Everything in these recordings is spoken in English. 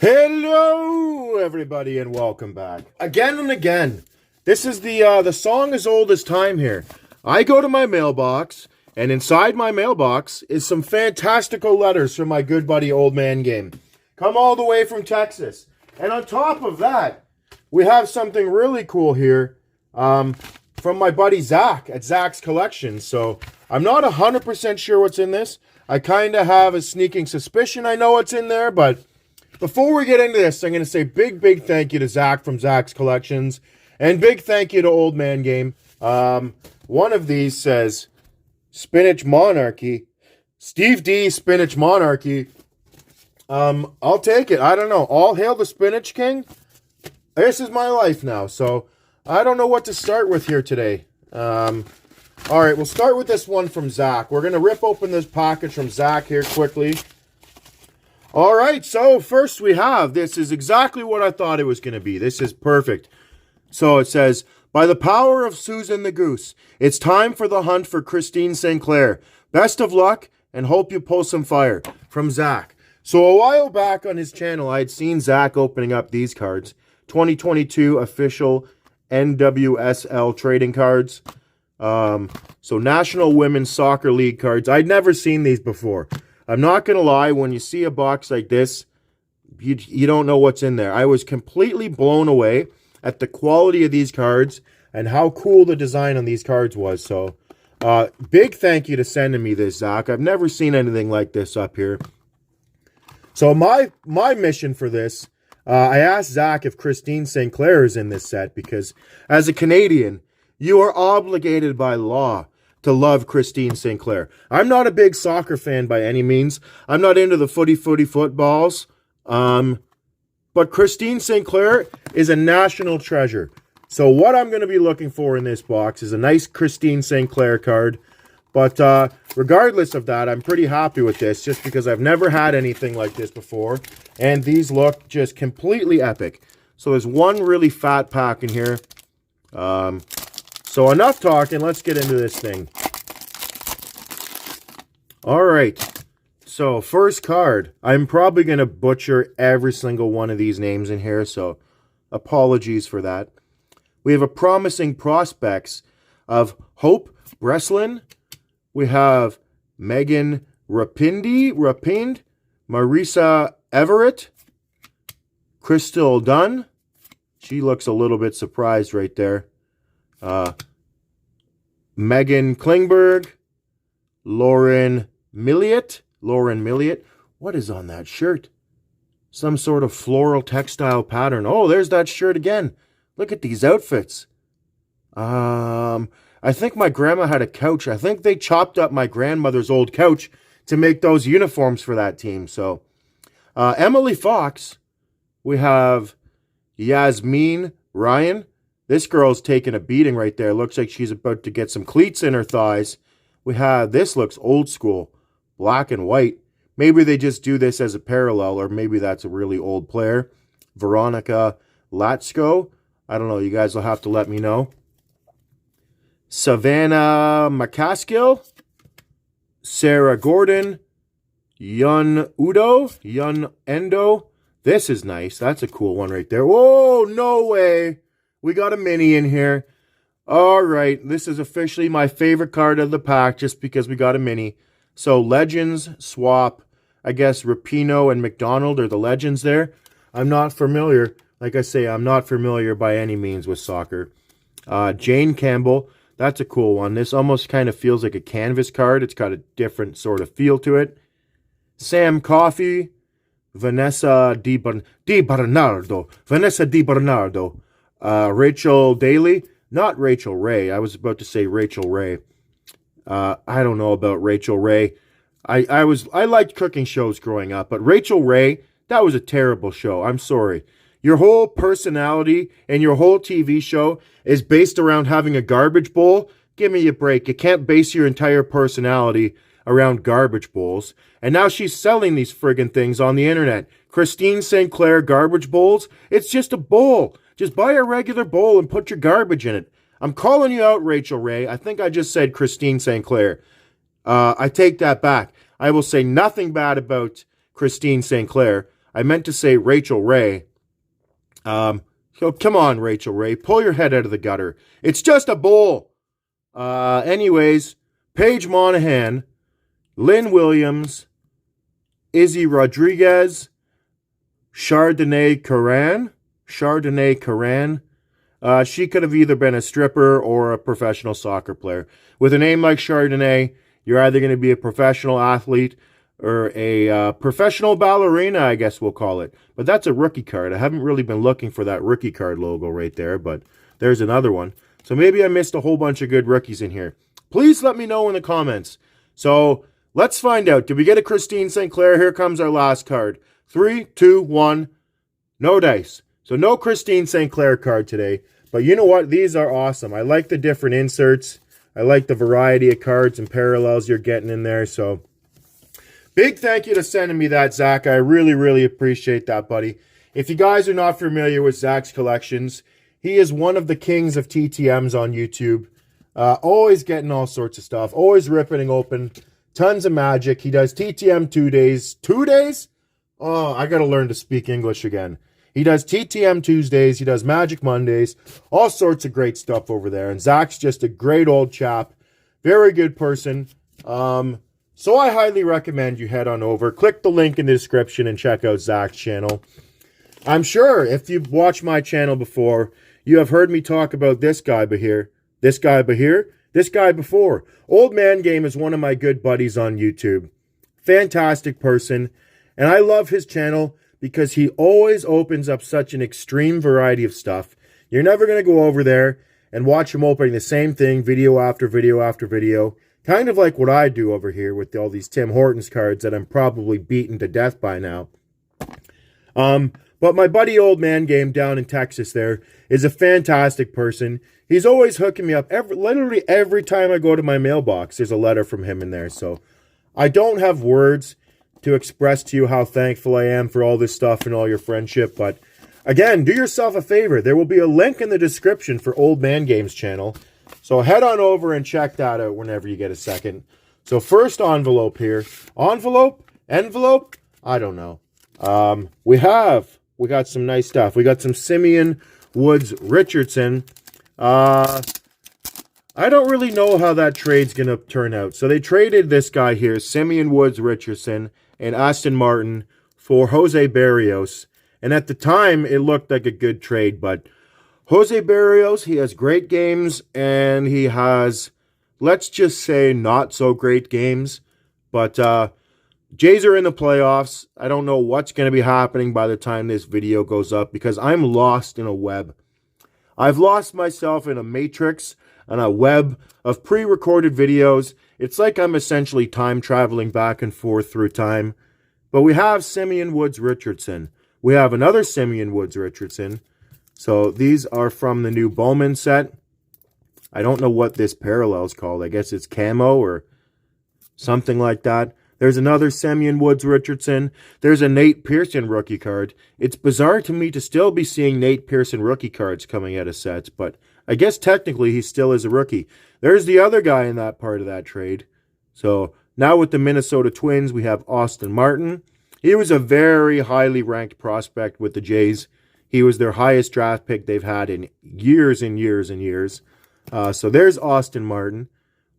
Hello, everybody, and welcome back. Again and again. This is the song as old as time here. I go to my mailbox, and inside my mailbox is some fantastical letters from my good buddy Old Man Game. Come all the way from Texas. And on top of that, we have something really cool here from my buddy Zach at Zach's Collection. So I'm not 100% sure what's in this. I kind of have a sneaking suspicion I know what's in there, but before we get into this, I'm going to say big thank you to Zach from Zach's Collections. And big thank you to Old Man Game. One of these says, Spinach Monarchy. Steve D, Spinach Monarchy. I'll take it. I don't know. All hail the Spinach King. This is my life now. So, I don't know what to start with here today. Alright, we'll start with this one from Zach. We're going to rip open this package from Zach here quickly. Alright, so first we have, this is exactly what I thought it was going to be. This is perfect. So it says, by the power of Susan the Goose, it's time for the hunt for Christine Sinclair. Best of luck, and hope you pull some fire. From Zach. So a while back on his channel, I had seen Zach opening up these cards. 2022 official NWSL trading cards. So National Women's Soccer League cards. I'd never seen these before. I'm not going to lie, when you see a box like this, you don't know what's in there. I was completely blown away at the quality of these cards and how cool the design on these cards was. So, big thank you to sending me this, Zach. I've never seen anything like this up here. So, my mission for this, I asked Zach if Christine Sinclair is in this set because, as a Canadian, you are obligated by law to love Christine Sinclair. I'm not a big soccer fan by any means. I'm not into the footy footballs. But Christine Sinclair is a national treasure. So what I'm going to be looking for in this box is a nice Christine Sinclair card. But regardless of that, I'm pretty happy with this just because I've never had anything like this before. And these look just completely epic. So there's one really fat pack in here. So enough talking, let's get into this thing. Alright, so first card. I'm probably going to butcher every single one of these names in here, so apologies for that. We have a promising prospects of Hope Breslin. We have Megan Rapind, Marisa Everett, Crystal Dunn. She looks a little bit surprised right there. Megan Klingberg, Lauren Milliot. What is on that shirt? Some sort of floral textile pattern. Oh, there's that shirt again. Look at these outfits. I think my grandma had a couch. I think they chopped up my grandmother's old couch to make those uniforms for that team. So, Emily Fox. We have Yasmin Ryan. This girl's taking a beating right there. Looks like she's about to get some cleats in her thighs. We have, this looks old school. Black and white. Maybe they just do this as a parallel, or maybe that's a really old player. Veronica Latsko. I don't know. You guys will have to let me know. Savannah McCaskill. Sarah Gordon. Yun Endo. This is nice. That's a cool one right there. Whoa, no way. We got a mini in here. Alright, this is officially my favorite card of the pack just because we got a mini. So, Legends swap. I guess Rapinoe and McDonald are the legends there. I'm not familiar. Like I say, I'm not familiar by any means with soccer. Jane Campbell. That's a cool one. This almost kind of feels like a canvas card. It's got a different sort of feel to it. Sam Coffey. Vanessa Di Bernardo. Rachel Daly. Not Rachel Ray. I was about to say Rachel Ray. I don't know about Rachel Ray. I liked cooking shows growing up, but Rachel Ray, that was a terrible show. I'm sorry. Your whole personality and your whole TV show is based around having a garbage bowl. Give me a break. You can't base your entire personality around garbage bowls. And now she's selling these friggin' things on the internet. Christine Sinclair garbage bowls. It's just a bowl. Just buy a regular bowl and put your garbage in it. I'm calling you out, Rachel Ray. I think I just said Christine Sinclair. I take that back. I will say nothing bad about Christine Sinclair. I meant to say Rachel Ray. So come on, Rachel Ray, pull your head out of the gutter. It's just a bowl. Anyways, Paige Monahan, Lynn Williams, Izzy Rodriguez, Chardonnay Karan. She could have either been a stripper or a professional soccer player. With a name like Chardonnay, you're either going to be a professional athlete or a professional ballerina, I guess we'll call it. But that's a rookie card. I haven't really been looking for that rookie card logo right there, but there's another one. So maybe I missed a whole bunch of good rookies in here. Please let me know in the comments. So let's find out. Did we get a Christine Sinclair? Here comes our last card. 3, 2, 1. No dice. So no Christine Sinclair card today. But you know what? These are awesome. I like the different inserts. I like the variety of cards and parallels you're getting in there. So big thank you to sending me that, Zach. I really, really appreciate that, buddy. If you guys are not familiar with Zach's collections, he is one of the kings of TTMs on YouTube. Always getting all sorts of stuff. Always ripping open. Tons of magic. He does TTM 2 days. 2 days? Oh, I got to learn to speak English again. He does TTM Tuesdays. He does Magic Mondays. All sorts of great stuff over there. And Zach's just a great old chap. Very good person. So I highly recommend you head on over. Click the link in the description and check out Zach's channel. I'm sure if you've watched my channel before, you have heard me talk about this guy here. This guy here. This guy before. Old Man Game is one of my good buddies on YouTube. Fantastic person. And I love his channel because he always opens up such an extreme variety of stuff. You're never going to go over there and watch him opening the same thing video after video after video. Kind of like what I do over here with all these Tim Hortons cards that I'm probably beaten to death by now. But my buddy Old Man Game down in Texas there is a fantastic person. He's always hooking me up. Literally every time I go to my mailbox, there's a letter from him in there. So I don't have words to express to you how thankful I am for all this stuff and all your friendship. But again, do yourself a favor. There will be a link in the description for Old Man Game's channel. So head on over and check that out whenever you get a second. So first envelope here. Envelope? I don't know. We got some nice stuff. We got some Simeon Woods Richardson. I don't really know how that trade's going to turn out. So they traded this guy here, Simeon Woods Richardson and Aston Martin for Jose Barrios. And at the time, it looked like a good trade. But Jose Barrios, he has great games and he has, let's just say, not so great games. But Jays are in the playoffs. I don't know what's going to be happening by the time this video goes up because I'm lost in a web. I've lost myself in a matrix and a web of pre-recorded videos. It's like I'm essentially time traveling back and forth through time. But we have Simeon Woods Richardson. We have another Simeon Woods Richardson. So these are from the new Bowman set. I don't know what this parallel is called. I guess it's camo or something like that. There's another Simeon Woods Richardson. There's a Nate Pearson rookie card. It's bizarre to me to still be seeing Nate Pearson rookie cards coming out of sets, but I guess technically he still is a rookie. There's the other guy in that part of that trade. So now with the Minnesota Twins, we have Austin Martin. He was a very highly ranked prospect with the Jays. He was their highest draft pick they've had in years and years and years. So there's Austin Martin.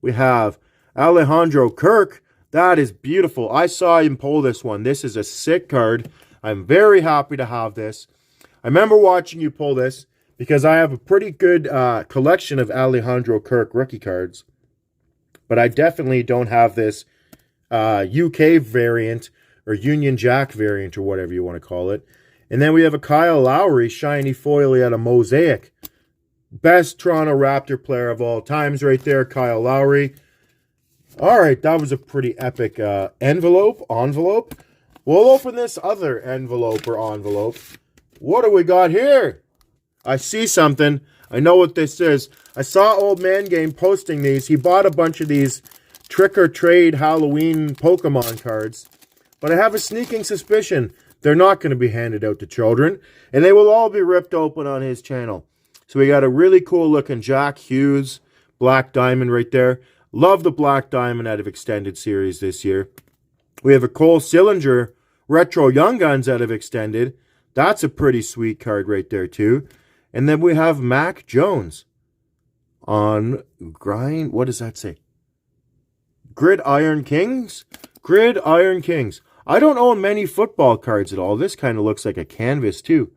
We have Alejandro Kirk. That is beautiful. I saw him pull this one. This is a sick card. I'm very happy to have this. I remember watching you pull this because I have a pretty good collection of Alejandro Kirk rookie cards. But I definitely don't have this UK variant or Union Jack variant or whatever you want to call it. And then we have a Kyle Lowry shiny foil out of Mosaic. Best Toronto Raptor player of all times right there, Kyle Lowry. All right, that was a pretty epic envelope. We'll open this other envelope. What do we got here? I see something. I know what this is. I saw Old Man Game posting these. He bought a bunch of these trick or trade Halloween Pokemon cards. But I have a sneaking suspicion they're not going to be handed out to children. And they will all be ripped open on his channel. So we got a really cool looking Jack Hughes Black Diamond right there. Love the Black Diamond out of Extended Series this year. We have a Cole Sillinger Retro Young Guns out of Extended. That's a pretty sweet card right there too. And then we have Mac Jones on Grind. What does that say? Gridiron Kings? Gridiron Kings. I don't own many football cards at all. This kind of looks like a canvas too.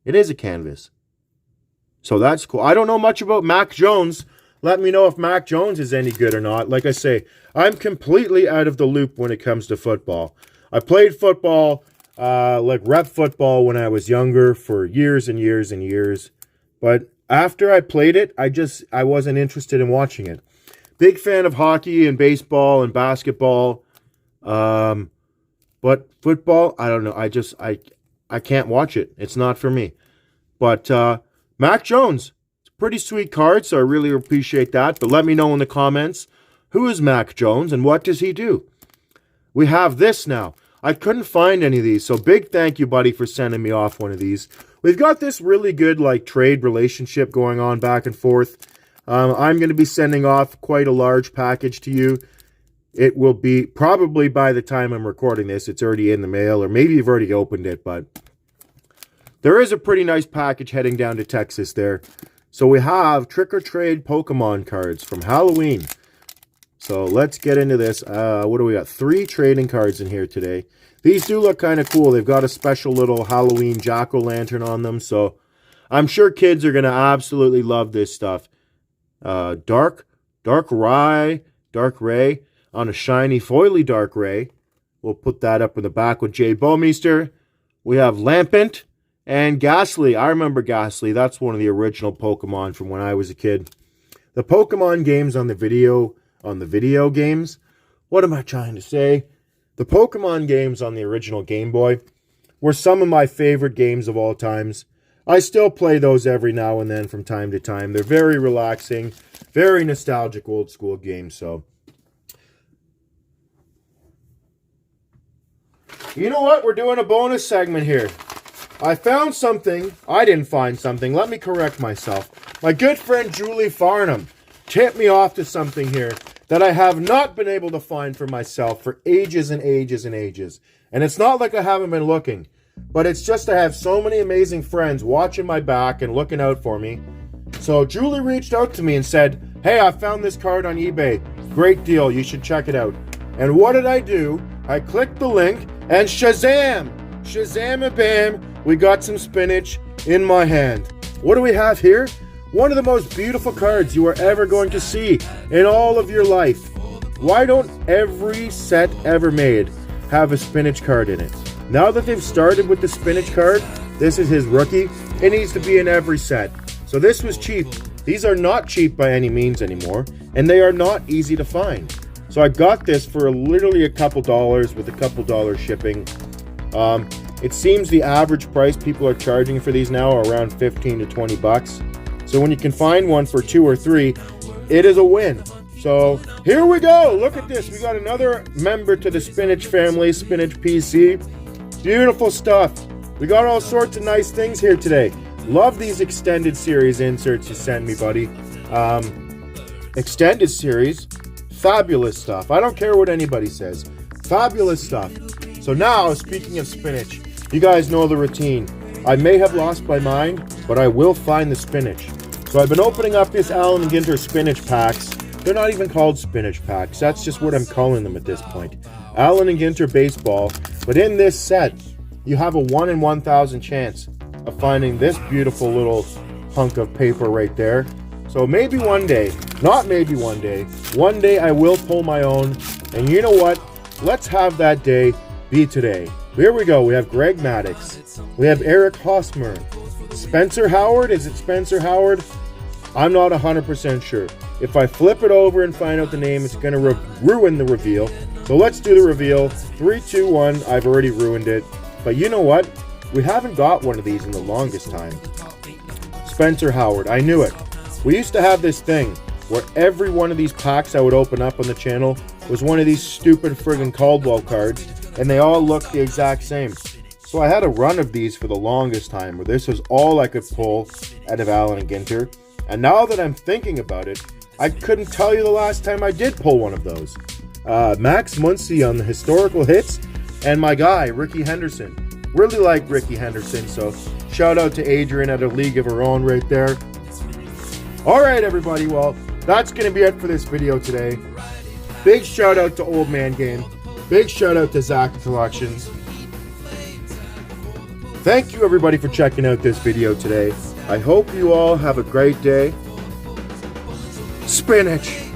It is a canvas. So that's cool. I don't know much about Mac Jones. Let me know if Mac Jones is any good or not. Like I say, I'm completely out of the loop when it comes to football. I played football, like rep football when I was younger for years and years and years. But after I played it, I wasn't interested in watching it. Big fan of hockey and baseball and basketball. But football, I don't know. I can't watch it. It's not for me. But Mac Jones, it's a pretty sweet card, so I really appreciate that. But let me know in the comments, who is Mac Jones and what does he do? We have this now. I couldn't find any of these, so big thank you, buddy, for sending me off one of these. We've got this really good like trade relationship going on back and forth. I'm going to be sending off quite a large package to you. It will be probably by the time I'm recording this, it's already in the mail, or maybe you've already opened it, but there is a pretty nice package heading down to Texas there. So we have Trick or Trade Pokemon cards from Halloween. So let's get into this. What do we got? 3 trading cards in here today. These do look kind of cool. They've got a special little Halloween jack-o'-lantern on them. So I'm sure kids are going to absolutely love this stuff. Dark Ray on a shiny foily Dark Ray. We'll put that up in the back with Jay Bowmeister. We have Lampent and Ghastly. I remember Ghastly. That's one of the original Pokemon from when I was a kid. The Pokemon games on the video games. What am I trying to say? The Pokemon games on the original Game Boy were some of my favorite games of all times. I still play those every now and then from time to time. They're very relaxing, very nostalgic old school games. So, you know what? We're doing a bonus segment here. I found something. I didn't find something. Let me correct myself. My good friend Julie Farnham tipped me off to something here that I have not been able to find for myself for ages and ages and ages. And it's not like I haven't been looking, but it's just I have so many amazing friends watching my back and looking out for me. So Julie reached out to me and said, hey, I found this card on eBay. Great deal. You should check it out. And what did I do? I clicked the link and Shazam! Shazam-a-bam! We got some spinach in my hand. What do we have here? One of the most beautiful cards you are ever going to see in all of your life. Why don't every set ever made have a spinach card in it? Now that they've started with the spinach card, this is his rookie. It needs to be in every set. So this was cheap. These are not cheap by any means anymore, and they are not easy to find. So I got this for literally a couple dollars with a couple dollars shipping. It seems the average price people are charging for these now are around 15 to 20 bucks. So when you can find one for 2 or 3, it is a win. So here we go. Look at this. We got another member to the Spinach family, Spinach PC. Beautiful stuff. We got all sorts of nice things here today. Love these extended series inserts you send me, buddy. Extended series, fabulous stuff. I don't care what anybody says. Fabulous stuff. So now, speaking of spinach, you guys know the routine. I may have lost my mind, but I will find the spinach. So I've been opening up this Allen & Ginter spinach packs. They're not even called spinach packs. That's just what I'm calling them at this point. Allen & Ginter baseball. But in this set, you have a 1 in 1,000 chance of finding this beautiful little hunk of paper right there. So maybe one day, not maybe one day I will pull my own. And you know what? Let's have that day be today. Here we go. We have Greg Maddux. We have Eric Hosmer. Spencer Howard. Is it Spencer Howard? I'm not 100% sure. If I flip it over and find out the name, it's going to ruin the reveal. So let's do the reveal. 3, 2, 1. I've already ruined it. But you know what? We haven't got one of these in the longest time. Spencer Howard. I knew it. We used to have this thing where every one of these packs I would open up on the channel was one of these stupid friggin' Caldwell cards, and they all looked the exact same. So I had a run of these for the longest time, where this was all I could pull out of Allen & Ginter. And now that I'm thinking about it, I couldn't tell you the last time I did pull one of those. Max Muncy on the historical hits. and my guy, Ricky Henderson. Really like Ricky Henderson, so shout out to Adrian at a league of her own right there. All right, everybody, well, that's going to be it for this video today. Big shout out to Old Man Game. Big shout out to Zach Collections. Thank you, everybody, for checking out this video today. I hope you all have a great day. Spinach!